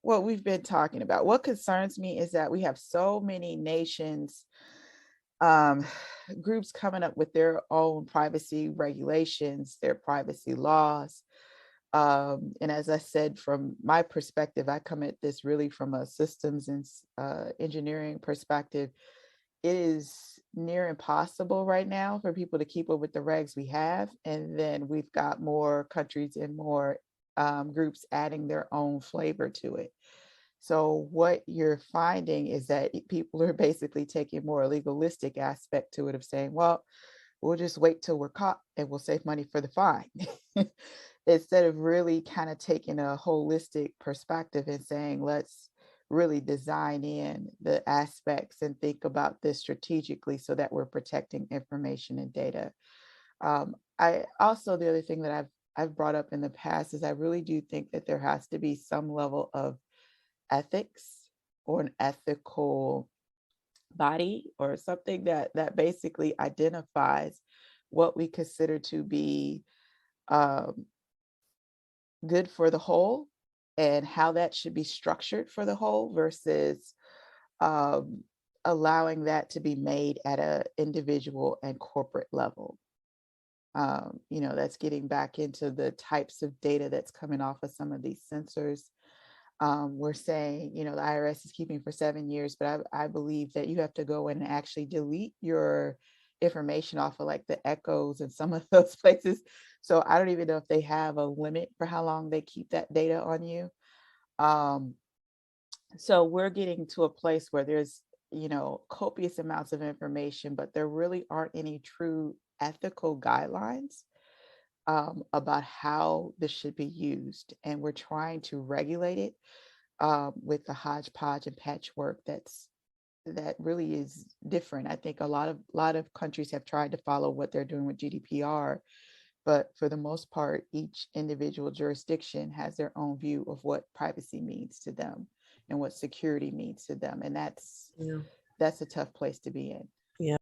what we've been talking about. What concerns me is that we have so many nations, um, groups coming up with their own privacy regulations, their privacy laws. And as I said, from my perspective, I come at this really from a systems and engineering perspective. It is near impossible right now for people to keep up with the regs we have. And then we've got more countries and more groups adding their own flavor to it. So what you're finding is that people are basically taking more legalistic aspect to it of saying, well, we'll just wait till we're caught and we'll save money for the fine. Instead of really kind of taking a holistic perspective and saying, let's really design in the aspects and think about this strategically so that we're protecting information and data. I also, the other thing that I've brought up in the past is I really do think that there has to be some level of ethics or an ethical body or something that basically identifies what we consider to be um, good for the whole and how that should be structured for the whole versus um, allowing that to be made at a individual and corporate level. That's getting back into the types of data that's coming off of some of these sensors. We're saying, the IRS is keeping for 7 years, but I believe that you have to go in and actually delete your information off of like the echoes and some of those places. So I don't even know if they have a limit for how long they keep that data on you. Um, so we're getting to a place where there's, copious amounts of information, but there really aren't any true ethical guidelines about how this should be used. And we're trying to regulate it with the hodgepodge and patchwork that really is different. I think a lot of countries have tried to follow what they're doing with GDPR, but for the most part, each individual jurisdiction has their own view of what privacy means to them and what security means to them, and Yeah. that's a tough place to be in. Yeah.